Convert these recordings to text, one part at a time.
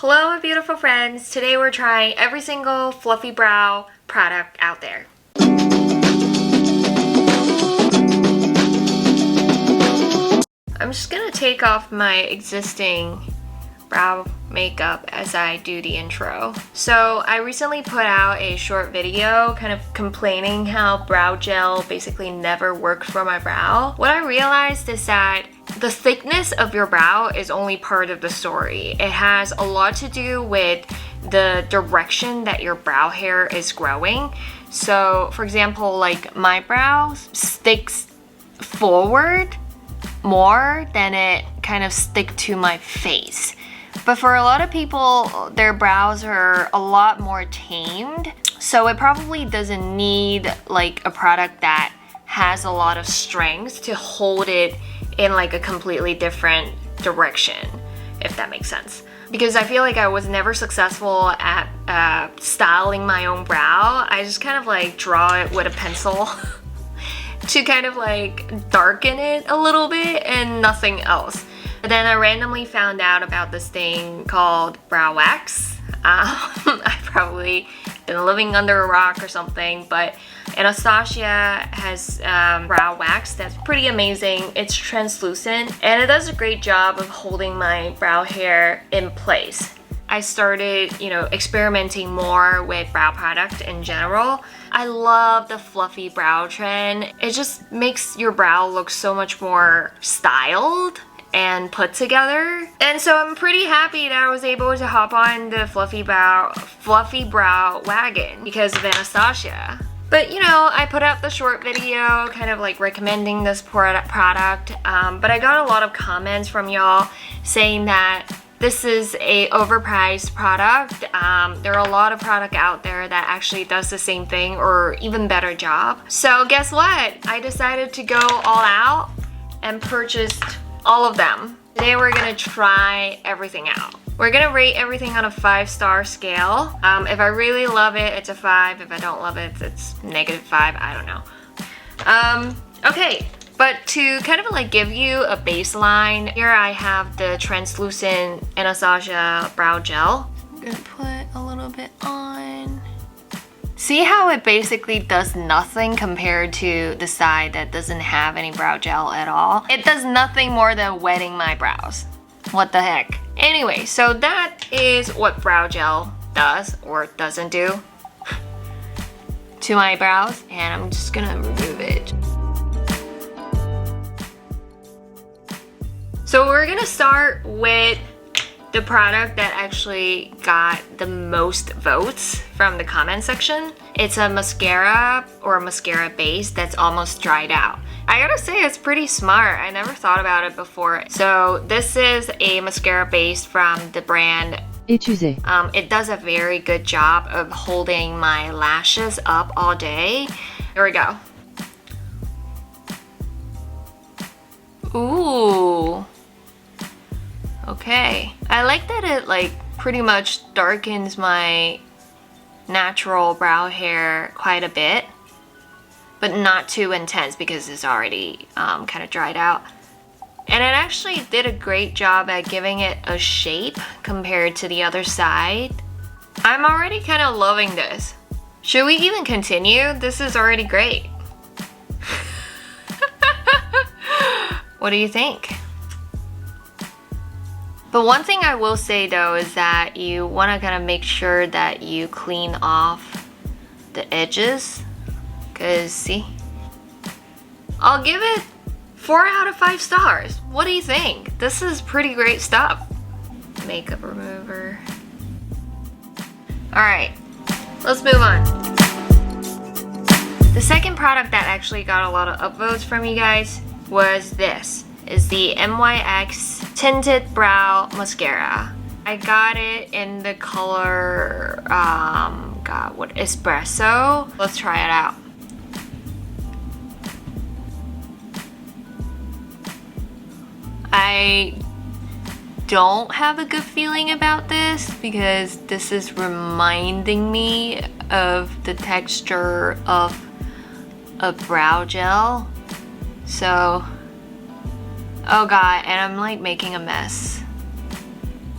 Hello my beautiful friends, today we're trying every single fluffy brow product out there. I'm just gonna take off my existing brow makeup as I do the intro. So I recently put out a short video kind of complaining how brow gel basically never worked for my brow. What I realized is that the thickness of your brow is only part of the story. It has a lot to do with the direction that your brow hair is growing. So for example, like my brow sticks forward more than it kind of stick to my face. But for a lot of people, their brows are a lot more tamed. So it probably doesn't need like a product that has a lot of strength to hold it in like a completely different direction, if that makes sense. Because I feel like I was never successful at styling my own brow. I just kind of like draw it with a pencil to kind of like darken it a little bit and nothing else. But then I randomly found out about this thing called brow wax. I've probably been living under a rock or something, but Anastasia has brow wax that's pretty amazing. It's translucent and it does a great job of holding my brow hair in place. I started, experimenting more with brow product in general. I love the fluffy brow trend. It just makes your brow look so much more styled and put together. And so I'm pretty happy that I was able to hop on the fluffy brow wagon because of Anastasia. But I put out the short video kind of like recommending this product, but I got a lot of comments from y'all saying that this is a overpriced product. There are a lot of product out there that actually does the same thing or even better job. So guess what? I decided to go all out and purchased all of them. Today we're gonna try everything out. We're gonna rate everything on a 5-star scale. If I really love it, it's a 5. If I don't love it, it's -5. I don't know. Okay. But to kind of like give you a baseline, here I have the translucent Anastasia brow gel. I'm gonna put a little bit on. See how it basically does nothing compared to the side that doesn't have any brow gel at all? It does nothing more than wetting my brows. What the heck? Anyway, so that is what brow gel does or doesn't do to my brows, and I'm just gonna remove it. So we're gonna start with the product that actually got the most votes from the comment section. It's a mascara or a mascara base that's almost dried out. I gotta say it's pretty smart. I never thought about it before. So this is a mascara base from the brand Étusé. It does a very good job of holding my lashes up all day. Here we go. Ooh. Okay, I like that it like pretty much darkens my natural brow hair quite a bit, but not too intense because it's already kind of dried out. And it actually did a great job at giving it a shape compared to the other side. I'm already kind of loving this. Should we even continue? This is already great. What do you think? But one thing I will say though is that you want to kind of make sure that you clean off the edges, because see, I'll give it 4 out of 5 stars. What do you think? This is pretty great stuff. Makeup remover. Alright, let's move on. The second product that actually got a lot of upvotes from you guys was this. Is the NYX Tinted Brow Mascara. I got it in the color, Espresso. Let's try it out. I don't have a good feeling about this because this is reminding me of the texture of a brow gel. So, oh god, and I'm like making a mess.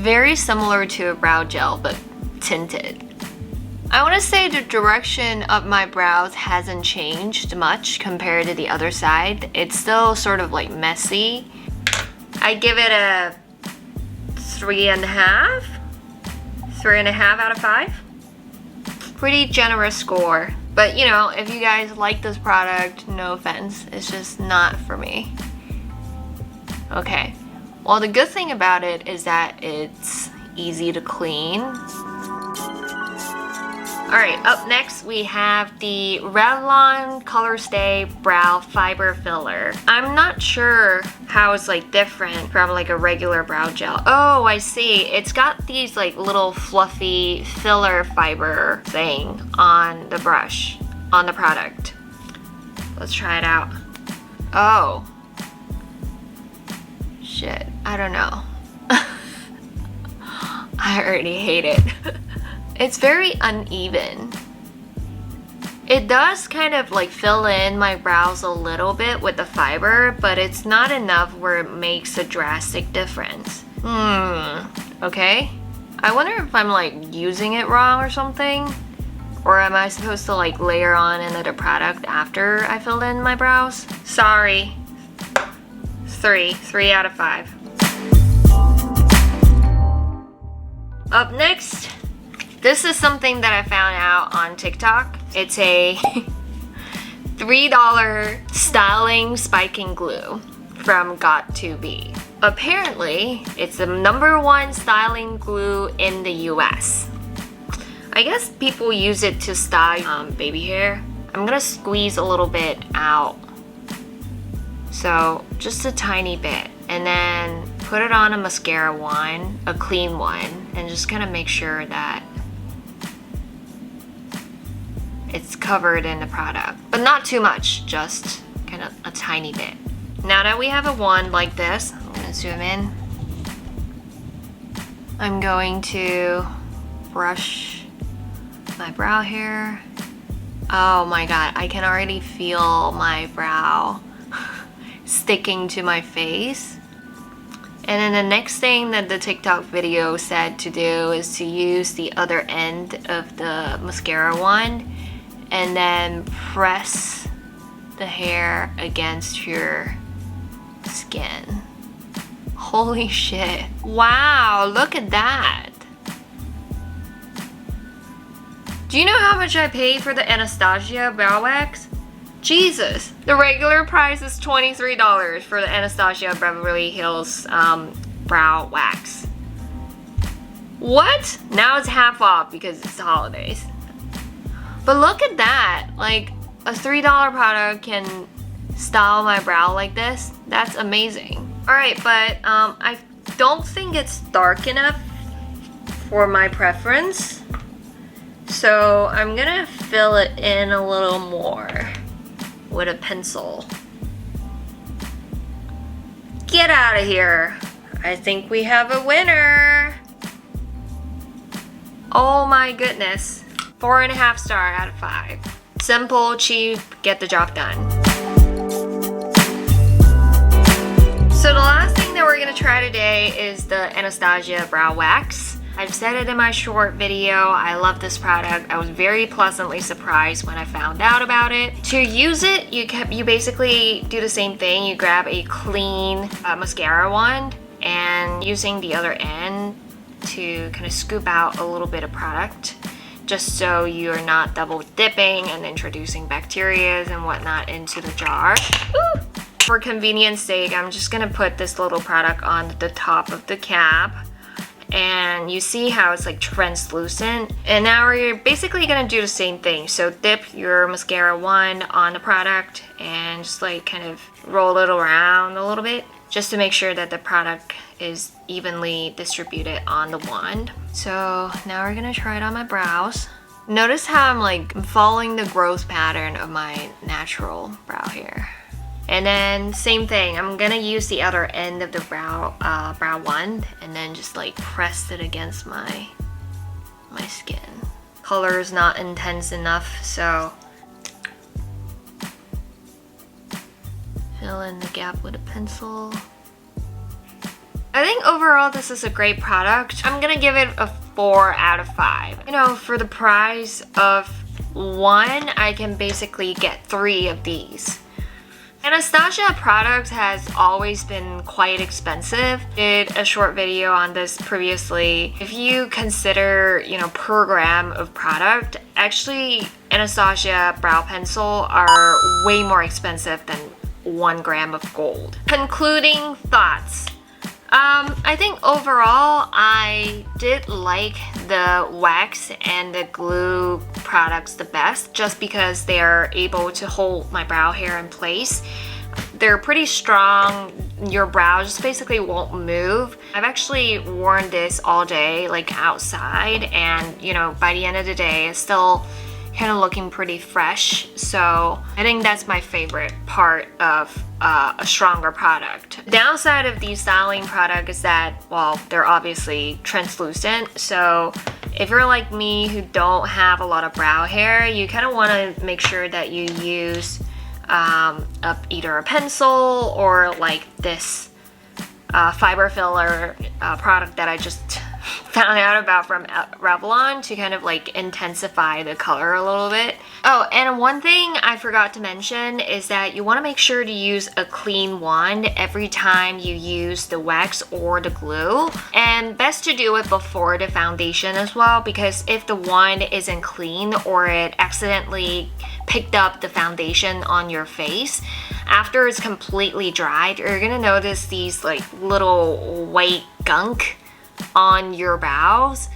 Very similar to a brow gel, but tinted. I want to say the direction of my brows hasn't changed much compared to the other side. It's still sort of like messy. I give it a 3.5. 3.5 out of 5. Pretty generous score. But you know, if you guys like this product, no offense, it's just not for me. Okay. Well, the good thing about it is that it's easy to clean. Alright, up next we have the Revlon Colorstay Brow Fiber Filler. I'm not sure how it's like different from like a regular brow gel. Oh, I see. It's got these like little fluffy filler fiber thing on the brush, on the product. Let's try it out. Oh. Shit, I don't know. I already hate it. It's very uneven. It does kind of like fill in my brows a little bit with the fiber, but it's not enough where it makes a drastic difference. Okay. I wonder if I'm like using it wrong or something. Or am I supposed to like layer on another product after I filled in my brows? Sorry. 3 out of 5. Up next, this is something that I found out on TikTok. It's a $3 styling spiking glue from Got2b. Apparently, it's the #1 styling glue in the US. I guess people use it to style baby hair. I'm gonna squeeze a little bit out. So, just a tiny bit. And then put it on a mascara one, a clean one, and just kind of make sure that it's covered in the product. But not too much, just kind of a tiny bit. Now that we have a wand like this, I'm gonna zoom in. I'm going to brush my brow hair. Oh my god, I can already feel my brow sticking to my face. And then the next thing that the TikTok video said to do is to use the other end of the mascara wand and then press the hair against your skin. Holy shit. Wow, look at that. Do you know how much I paid for the Anastasia brow wax? Jesus. The regular price is $23 for the Anastasia Beverly Hills brow wax. What? Now it's half off because it's the holidays. But look at that. Like, a $3 product can style my brow like this. That's amazing. Alright, but I don't think it's dark enough for my preference. So I'm gonna fill it in a little more with a pencil. Get out of here. I think we have a winner. Oh my goodness. 4.5 star out of 5. Simple, cheap, get the job done. So the last thing that we're gonna try today is the Anastasia Brow Wax. I've said it in my short video, I love this product. I was very pleasantly surprised when I found out about it. To use it, you basically do the same thing. You grab a clean mascara wand and using the other end to kind of scoop out a little bit of product, just so you're not double dipping and introducing bacteria and whatnot into the jar. Ooh. For convenience sake, I'm just gonna put this little product on the top of the cap. And you see how it's like translucent. And now we're basically gonna do the same thing. So dip your mascara wand on the product and just like kind of roll it around a little bit, just to make sure that the product is evenly distributed on the wand. So now we're gonna try it on my brows. Notice how I'm like following the growth pattern of my natural brow hair. And then same thing, I'm gonna use the other end of the brow wand and then just like press it against my skin. Color is not intense enough, so fill in the gap with a pencil. I think overall this is a great product. I'm gonna give it a 4 out of 5. You know, for the price of one, I can basically get 3 of these. Anastasia products has always been quite expensive. Did a short video on this previously. If you consider, you know, per gram of product, actually Anastasia brow pencil are way more expensive than 1 gram of gold. Concluding thoughts. I think overall I did like the wax and the glue products the best just because they're able to hold my brow hair in place. They're pretty strong, your brow just basically won't move. I've actually worn this all day, like outside, and you know, by the end of the day it's still kind of looking pretty fresh. So I think that's my favorite part of a stronger product. The downside of these styling products is that, well, they're obviously translucent. So if you're like me who don't have a lot of brow hair, you kind of want to make sure that you use either a pencil or like this fiber filler product that I just found out about from Revlon to kind of like intensify the color a little bit. Oh, and one thing I forgot to mention is that you want to make sure to use a clean wand every time you use the wax or the glue, and best to do it before the foundation as well, because if the wand isn't clean or it accidentally picked up the foundation on your face, after it's completely dried, you're gonna notice these like little white gunk on your brows.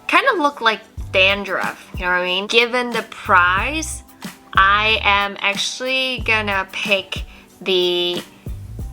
Kind of look like dandruff, you know what I mean? Given the price, I am actually gonna pick the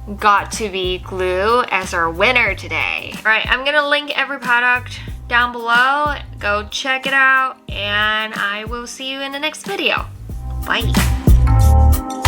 Got2b glue as our winner today. Alright, I'm gonna link every product down below. Go check it out, and I will see you in the next video. Bye!